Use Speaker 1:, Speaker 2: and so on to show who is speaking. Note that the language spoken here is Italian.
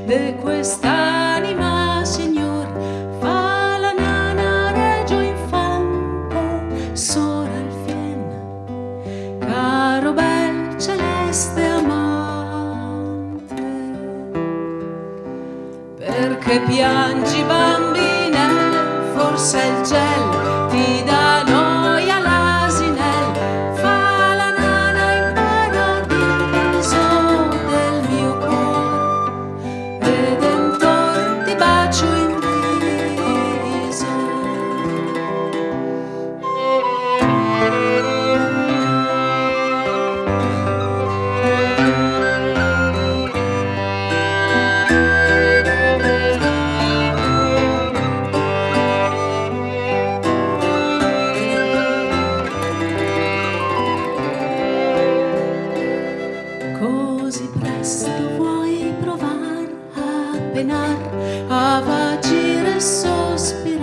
Speaker 1: de quest'anima, Signor, fa la nana regio infante, sora il fien, caro bel celeste amante. Perché piangi, bambinel, forse il gel ti dà noia, l'asinel, fa la nana in paradiso del mio cuore, Redentor ti bacio in viso. Così presto vuoi provar a penar, a vagire e sospirare,